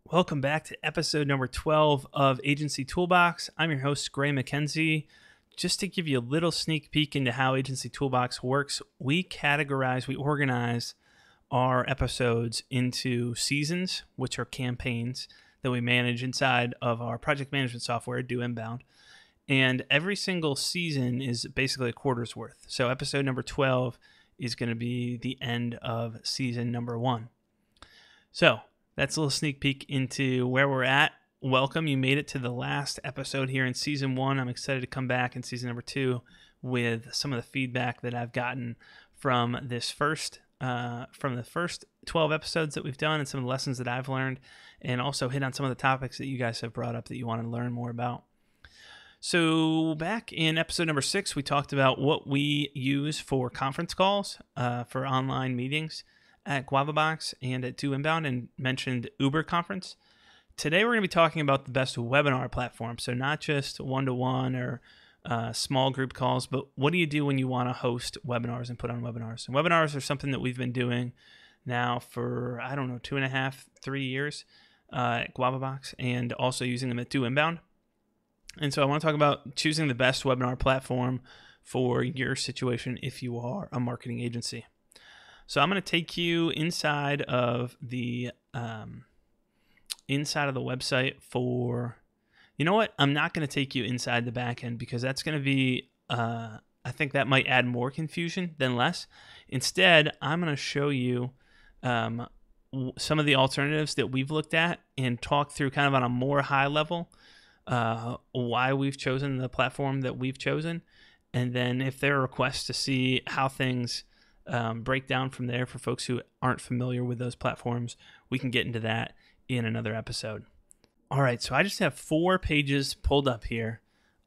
Welcome back to episode number 12 of Agency Toolbox. I'm your host, Gray McKenzie. Just to give you a little sneak peek into how Agency Toolbox works, we organize our episodes into seasons, which are campaigns that we manage inside of our project management software, WebinarJam. And every single season is basically a quarter's worth. So episode number 12 is going to be the end of season number 1. So that's a little sneak peek into where we're at. Welcome. You made it to the last episode here in season 1. I'm excited to come back in season number 2 with some of the feedback that I've gotten from the first 12 episodes that we've done and some of the lessons that I've learned, and also hit on some of the topics that you guys have brought up that you want to learn more about. So back in episode number 6, we talked about what we use for conference calls, for online meetings at GoToWebinar and at GoToWebinar, and mentioned Uber Conference. Today we're going to be talking about the best webinar platform. So not just one-to-one or small group calls, but what do you do when you want to host webinars and put on webinars? And webinars are something that we've been doing now for, 2.5, 3 years at GoToWebinar, and also using them at GoToWebinar. And so I want to talk about choosing the best webinar platform for your situation if you are a marketing agency. So I'm going to take you inside of the website for, you know what? I'm not going to take you inside the back end because that's going to be, I think that might add more confusion than less. Instead, I'm going to show you some of the alternatives that we've looked at and talk through kind of on a more high level why we've chosen the platform that we've chosen. And then if there are requests to see how things break down from there for folks who aren't familiar with those platforms, we can get into that in another episode. All right, so I just have 4 pages pulled up here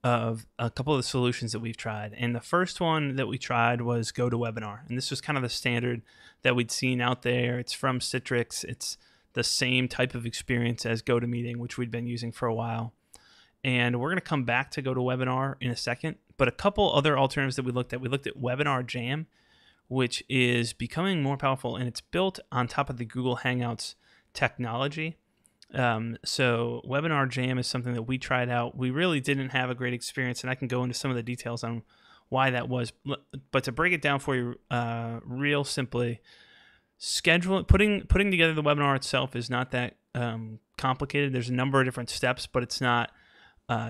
of a couple of the solutions that we've tried. And the first one that we tried was GoToWebinar. And this was kind of the standard that we'd seen out there. It's from Citrix. It's the same type of experience as GoToMeeting, which we'd been using for a while. And we're going to come back to GoToWebinar in a second. But a couple other alternatives that we looked at WebinarJam, which is becoming more powerful, and it's built on top of the Google Hangouts technology. So WebinarJam is something that we tried out. We really didn't have a great experience, and I can go into some of the details on why that was. But to break it down for you real simply, putting together the webinar itself is not that complicated. There's a number of different steps, but it's not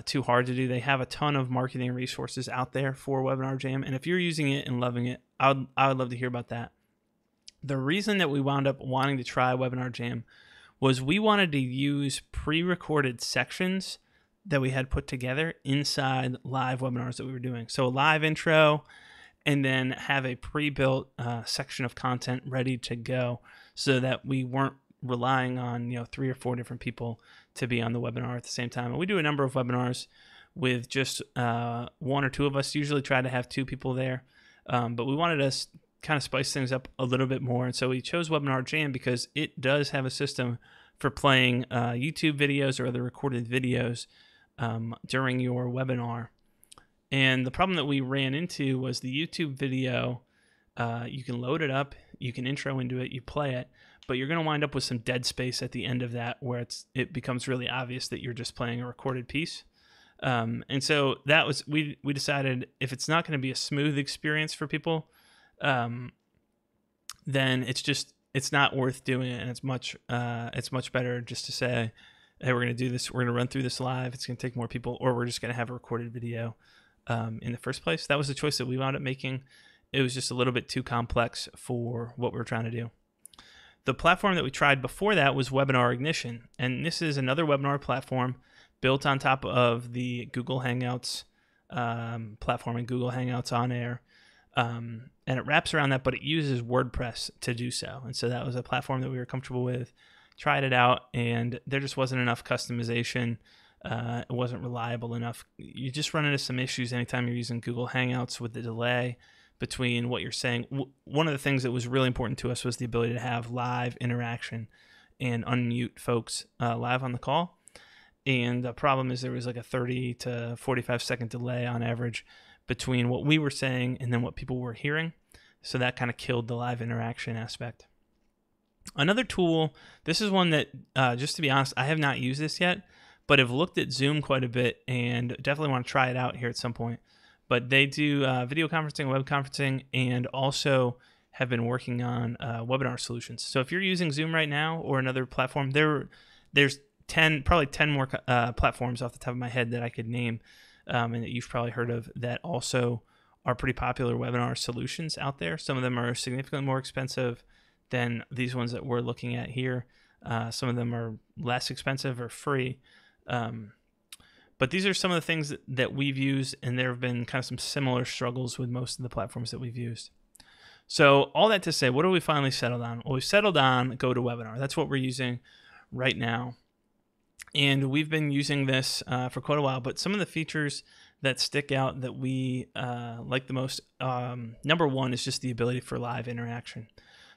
too hard to do. They have a ton of marketing resources out there for WebinarJam, and if you're using it and loving it, I would love to hear about that. The reason that we wound up wanting to try WebinarJam was we wanted to use pre-recorded sections that we had put together inside live webinars that we were doing. So a live intro, and then have a pre-built section of content ready to go, so that we weren't relying on 3 or 4 different people to be on the webinar at the same time. And we do a number of webinars with just 1 or 2 of us. Usually try to have 2 people there, but we wanted to kind of spice things up a little bit more. And so we chose WebinarJam because it does have a system for playing YouTube videos or other recorded videos during your webinar. And the problem that we ran into was the YouTube video, you can load it up, you can intro into it, you play it, but you're going to wind up with some dead space at the end of that where it becomes really obvious that you're just playing a recorded piece. And so that was, we decided if it's not going to be a smooth experience for people, then it's not worth doing it. And it's much better just to say, hey, we're going to do this. We're going to run through this live. It's going to take more people, or we're just going to have a recorded video in the first place. That was the choice that we wound up making. It was just a little bit too complex for what we were trying to do. The platform that we tried before that was Webinar Ignition. And this is another webinar platform built on top of the Google Hangouts platform and Google Hangouts on Air. And it wraps around that, but it uses WordPress to do so. And so that was a platform that we were comfortable with. Tried it out, and there just wasn't enough customization. It wasn't reliable enough. You just run into some issues anytime you're using Google Hangouts with the delay between what you're saying. One of the things that was really important to us was the ability to have live interaction and unmute folks live on the call. And the problem is there was like a 30 to 45 second delay on average between what we were saying and then what people were hearing. So that kind of killed the live interaction aspect. Another tool, this is one that, just to be honest, I have not used this yet, but have looked at Zoom quite a bit and definitely want to try it out here at some point. But they do video conferencing, web conferencing, and also have been working on webinar solutions. So if you're using Zoom right now or another platform, there's probably 10 more platforms off the top of my head that I could name and that you've probably heard of that also are pretty popular webinar solutions out there. Some of them are significantly more expensive than these ones that we're looking at here. Some of them are less expensive or free. But these are some of the things that we've used, and there have been kind of some similar struggles with most of the platforms that we've used. So all that to say, what have we finally settled on? Well, we've settled on GoToWebinar. That's what we're using right now. And we've been using this for quite a while, but some of the features that stick out that we like the most, number one is just the ability for live interaction.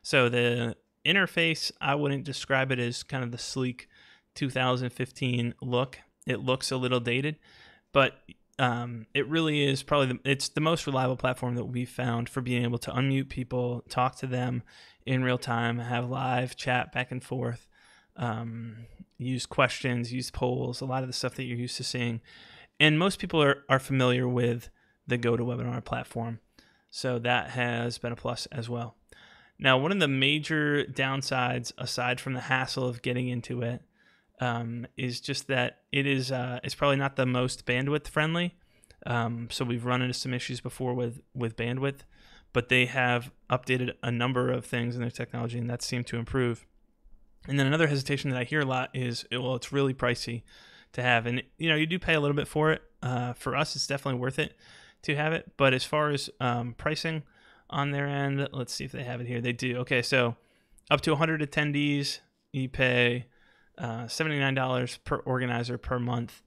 So the interface, I wouldn't describe it as kind of the sleek 2015 look. It looks a little dated, but it really is probably it's the most reliable platform that we've found for being able to unmute people, talk to them in real time, have live chat back and forth, use questions, use polls, a lot of the stuff that you're used to seeing. And most people are familiar with the GoToWebinar platform. So that has been a plus as well. Now, one of the major downsides, aside from the hassle of getting into it, is just that it's probably not the most bandwidth friendly. So we've run into some issues before with bandwidth, but they have updated a number of things in their technology, and that seemed to improve. And then another hesitation that I hear a lot is, well, it's really pricey to have. And, you do pay a little bit for it. For us, it's definitely worth it to have it. But as far as pricing on their end, let's see if they have it here. They do. Okay, so up to 100 attendees, you pay $79 per organizer per month.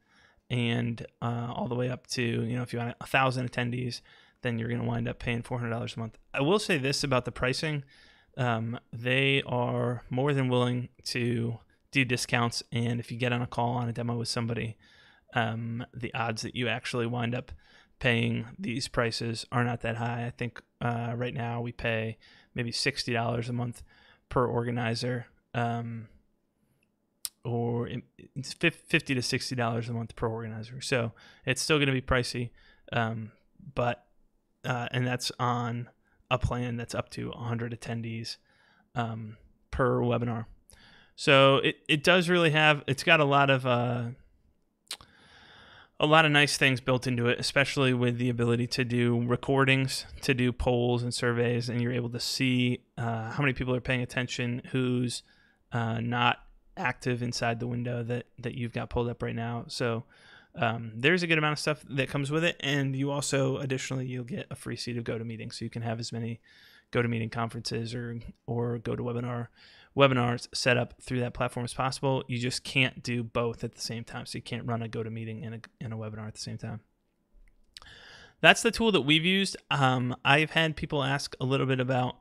And all the way up to, if you want 1,000 attendees, then you're going to wind up paying $400 a month. I will say this about the pricing. They are more than willing to do discounts, and if you get on a call on a demo with somebody, the odds that you actually wind up paying these prices are not that high. I think right now we pay maybe $60 a month per organizer, or it's $50 to $60 a month per organizer. So it's still going to be pricey, but and that's on a plan that's up to 100 attendees per webinar. So it does really it's got a lot of nice things built into it, especially with the ability to do recordings, to do polls and surveys, and you're able to see how many people are paying attention, who's not active inside the window that you've got pulled up right now. So there's a good amount of stuff that comes with it, and you also additionally you'll get a free seat of GoToMeeting, so you can have as many GoToMeeting conferences or GoToWebinar webinars set up through that platform as possible. You just can't do both at the same time, so you can't run a GoToMeeting and a webinar at the same time. That's the tool that we've used. I've had people ask a little bit about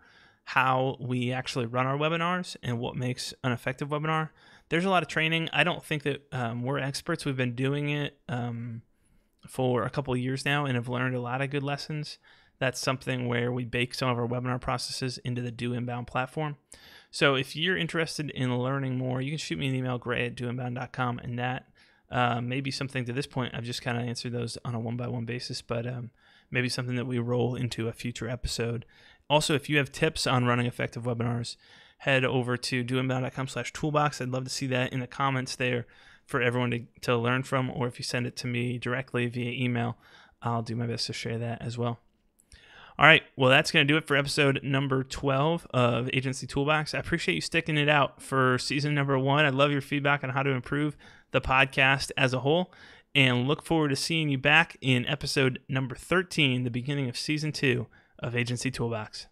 how we actually run our webinars and what makes an effective webinar. There's a lot of training. I don't think that we're experts. We've been doing it for a couple of years now and have learned a lot of good lessons. That's something where we bake some of our webinar processes into the Do Inbound platform. So if you're interested in learning more, you can shoot me an email, gray@doinbound.com, and that may be something to this point. I've just kind of answered those on a one-by-one basis, but maybe something that we roll into a future episode. Also, if you have tips on running effective webinars, head over to doinbound.com/toolbox. I'd love to see that in the comments there for everyone to learn from, or if you send it to me directly via email, I'll do my best to share that as well. All right, well, that's going to do it for episode number 12 of Agency Toolbox. I appreciate you sticking it out for season number 1. I'd love your feedback on how to improve the podcast as a whole, and look forward to seeing you back in episode number 13, the beginning of season 2 of Agency Toolbox.